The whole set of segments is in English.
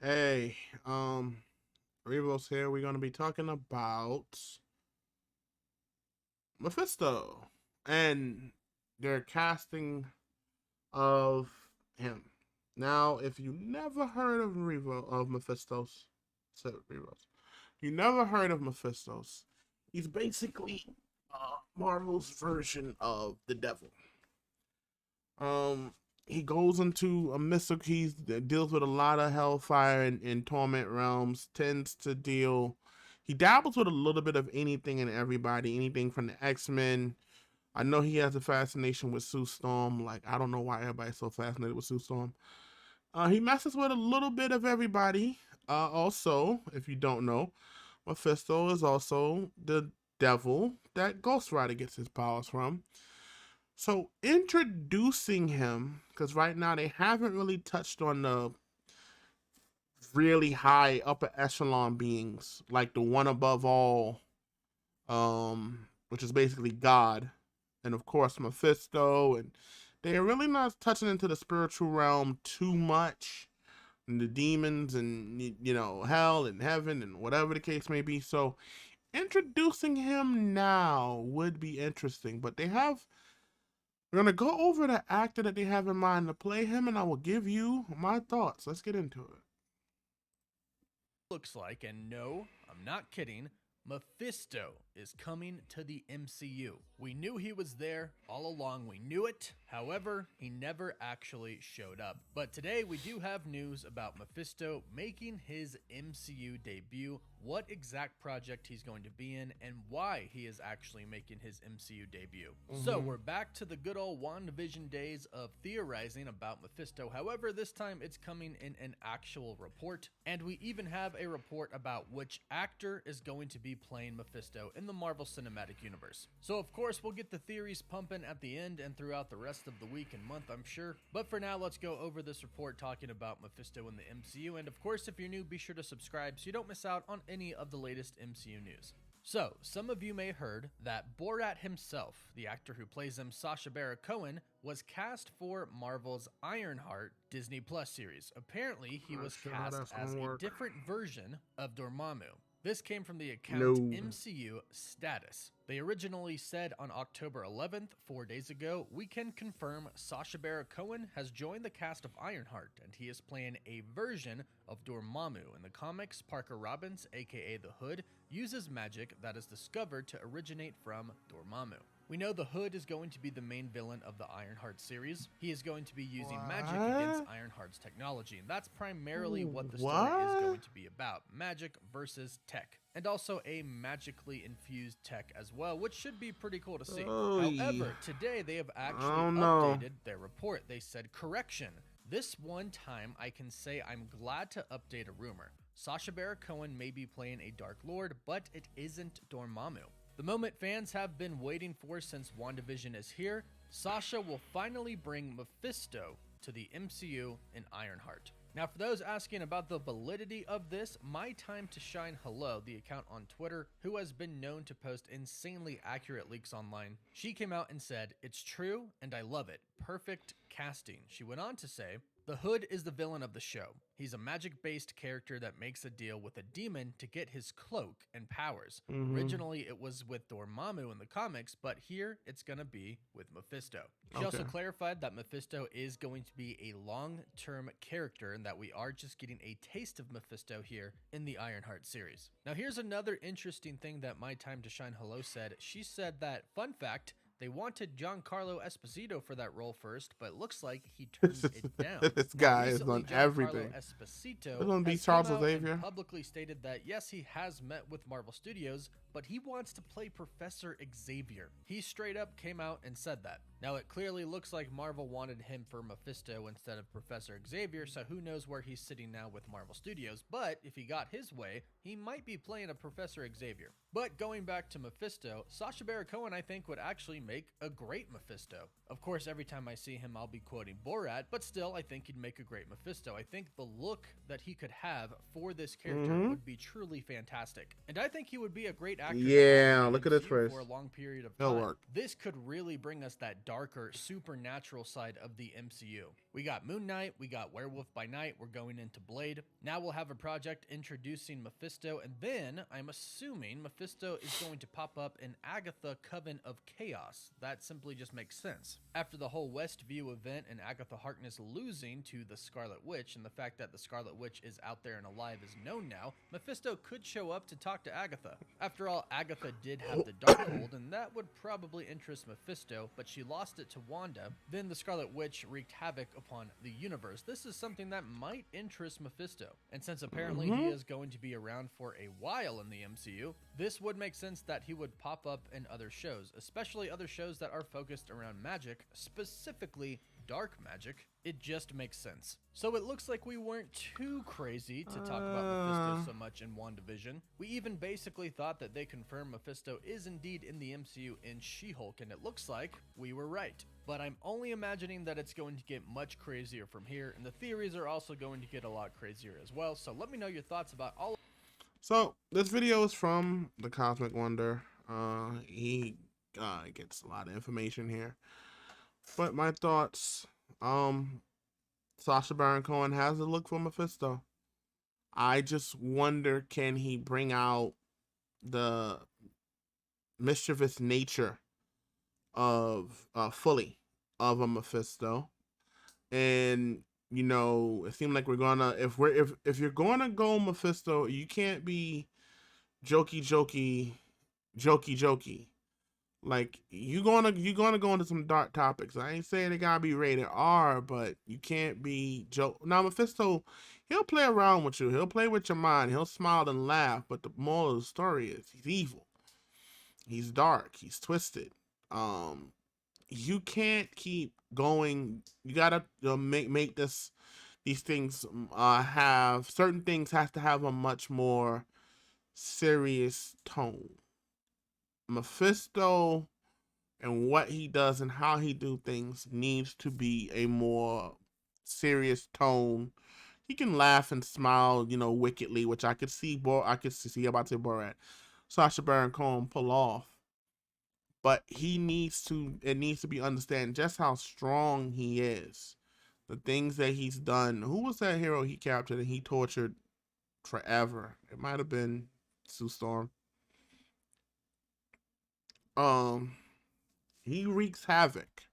Hey, Rivos here. We're gonna be talking about Mephisto and their casting of him. Now, if you never heard of Mephisto's, Rivos, you never heard of Mephisto's, he's basically Marvel's version of the devil. Um, he goes into a mystic. He deals with a lot of hellfire and torment realms. Tends to deal. He dabbles with a little bit of anything and everybody. Anything from the X-Men. I know he has a fascination with Sue Storm. Like, I don't know why everybody's so fascinated with Sue Storm. He messes with a little bit of everybody. Also, if you don't know, Mephisto is also the devil that Ghost Rider gets his powers from. So introducing him, because right now they haven't really touched on the really high upper echelon beings, like the one above all, which is basically God, and of course Mephisto, and they're really not touching into the spiritual realm too much, and the demons, and hell and heaven and whatever the case may be. So introducing him now would be interesting, but they have we're gonna go over the actor that they have in mind to play him, and I will give you my thoughts. Let's get into it. Looks like, and no, I'm not kidding, Mephisto is coming to the MCU. We knew he was there all along, we knew it. However, he never actually showed up. But today we do have news about Mephisto making his MCU debut, what exact project he's going to be in, and why he is actually making his MCU debut. So we're back to the good old WandaVision days of theorizing about Mephisto. However, this time it's coming in an actual report, and we even have a report about which actor is going to be playing Mephisto in the Marvel Cinematic Universe. So of course we'll get the theories pumping at the end and throughout the rest of the week and month, I'm sure. But for now, let's go over this report talking about Mephisto in the MCU. And of course, if you're new, be sure to subscribe so you don't miss out on any of the latest MCU news. So, some of you may have heard that Borat himself, the actor who plays him, Sacha Baron Cohen, was cast for Marvel's Ironheart Disney Plus series. Apparently, he was Sure how cast that's as gonna a work. different version of Dormammu. This came from the account No. MCU Status. They originally said on October 11th, 4 days ago, we can confirm Sacha Baron Cohen has joined the cast of Ironheart, and he is playing a version of Dormammu. In the comics, Parker Robbins, aka the Hood, uses magic that is discovered to originate from Dormammu. We know the Hood is going to be the main villain of the Ironheart series. He is going to be using magic against What? Ironheart's technology, and that's primarily what the story is What? going to be about: magic versus tech. And also a magically infused tech as well, which should be pretty cool to see. Oh, However, today they have I actually don't know. updated their report. They said, correction, this one time I can say I'm glad to update a rumor. Sacha Baron Cohen may be playing a Dark Lord, but it isn't Dormammu. The moment fans have been waiting for since WandaVision is here, Sasha will finally bring Mephisto to the MCU in Ironheart. Now, for those asking about the validity of this, My Time to Shine Hello, the account on Twitter, who has been known to post insanely accurate leaks online, she came out and said, "It's true, and I love it. Perfect casting." She went on to say, "The Hood is the villain of the show. He's a magic-based character that makes a deal with a demon to get his cloak and powers. Mm-hmm. Originally, it was with Dormammu in the comics, but here it's gonna be with Mephisto." She Okay. also clarified that Mephisto is going to be a long-term character and that we are just getting a taste of Mephisto here in the Ironheart series. Now, here's another interesting thing that My Time to Shine Hello said. She said that, fun fact, they wanted Giancarlo Esposito for that role first, but it looks like he turned it down. This Now, guy is recently, on Giancarlo everything. This Esposito gonna be has come Charles out and Xavier. publicly stated that yes, he has met with Marvel Studios, but he wants to play Professor Xavier. He straight up came out and said that. Now, it clearly looks like Marvel wanted him for Mephisto instead of Professor Xavier, so who knows where he's sitting now with Marvel Studios, but if he got his way, he might be playing a Professor Xavier. But going back to Mephisto, Sacha Baron Cohen I think would actually make a great Mephisto. Of course, every time I see him I'll be quoting Borat, but still I think he'd make a great Mephisto. I think the look that he could have for this character Mm-hmm. would be truly fantastic. And I think he would be a great actor to have Yeah, in the look at his MCU face. for a long period of It'll time. work. This could really bring us that darker supernatural side of the MCU. We got Moon Knight, we got Werewolf by Night, we're going into Blade. Now we'll have a project introducing Mephisto, and then I'm assuming Mephisto is going to pop up in Agatha Coven of Chaos. That simply just makes sense. After the whole Westview event and Agatha Harkness losing to the Scarlet Witch, and the fact that the Scarlet Witch is out there and alive is known now, Mephisto could show up to talk to Agatha. After all, Agatha did have the Darkhold, and that would probably interest Mephisto, but she lost it to Wanda. Then the Scarlet Witch wreaked havoc upon the universe. This is something that might interest Mephisto, and since apparently he is going to be around for a while in the MCU, this would make sense that he would pop up in other shows, especially other shows that are focused around magic, specifically dark magic. It just makes sense. So it looks like we weren't too crazy to talk about Mephisto so much in WandaVision. We even basically thought that they confirmed Mephisto is indeed in the MCU in She-Hulk, and it looks like we were right. But I'm only imagining that it's going to get much crazier from here, and the theories are also going to get a lot crazier as well. So let me know your thoughts about all. So this video is from the Cosmic Wonder. He gets a lot of information here. But my thoughts, Sacha Baron Cohen has a look for Mephisto. I just wonder, can he bring out the mischievous nature of fully of a Mephisto? And you know, it seemed like we're gonna, if you're gonna go Mephisto, you can't be jokey. Like you gonna go into some dark topics. I ain't saying it gotta be rated R, but you can't be joke. Now Mephisto, he'll play around with you. He'll play with your mind. He'll smile and laugh. But the moral of the story is he's evil. He's dark. He's twisted. You can't keep going. You gotta make these things have certain things have to have a much more serious tone. Mephisto and what he does and how he do things needs to be a more serious tone. He can laugh and smile, you know, wickedly, which I could see. I could see about to Borat, Sacha Baron Cohen pull off. But he needs to. It needs to be understand just how strong he is. The things that he's done. Who was that hero he captured and he tortured forever? It might have been Sue Storm. He wreaks havoc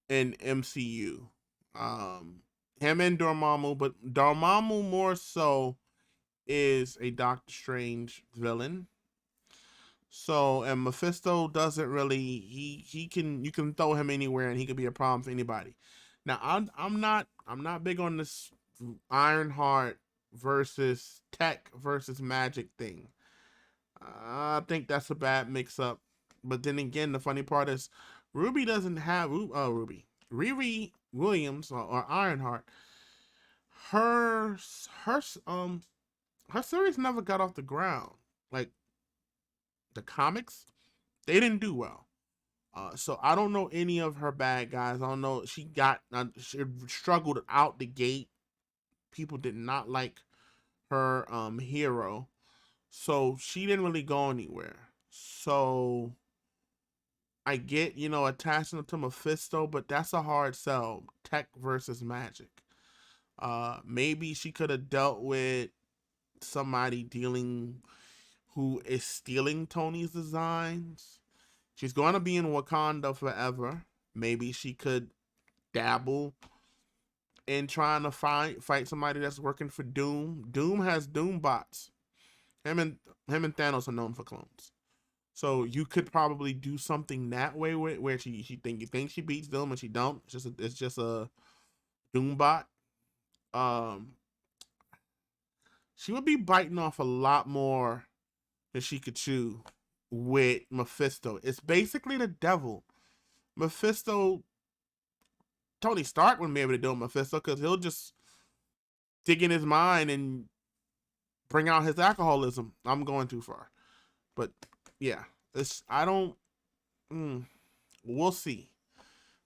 in MCU. Him and Dormammu, but Dormammu more so is a Doctor Strange villain. So, and Mephisto doesn't really, he can, you can throw him anywhere and he could be a problem for anybody. Now I'm not big on this Ironheart versus tech versus magic thing. I think that's a bad mix up. But then again, the funny part is Ruby doesn't have Ruby. Riri Williams or Ironheart. Her her her series never got off the ground. Like the comics, they didn't do well. So I don't know any of her bad guys. I don't know. She struggled out the gate. People did not like her hero. So she didn't really go anywhere. So I get, you know, attaching to Mephisto, but that's a hard sell. Tech versus magic. Maybe she could have dealt with somebody dealing who is stealing Tony's designs. She's going to be in Wakanda forever. Maybe she could dabble in trying to fight somebody that's working for Doom. Doom has Doom bots. Him and Thanos are known for clones. So you could probably do something that way where you think she beats Doom and she don't. It's just a Doom bot. She would be biting off a lot more than she could chew with Mephisto. It's basically the devil. Mephisto, Tony Stark wouldn't be able to do Mephisto because he'll just dig in his mind and bring out his alcoholism. I'm going too far. But yeah, I don't. We'll see.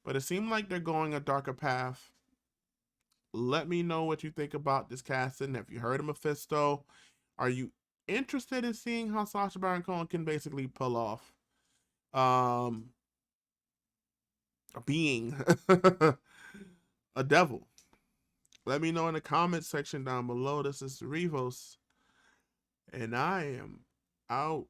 But it seemed like they're going a darker path. Let me know what you think about this casting. Have you heard of Mephisto? Are you interested in seeing how Sacha Baron Cohen can basically pull off being, a devil. Let me know in the comment section down below. This is Revos, and I am out.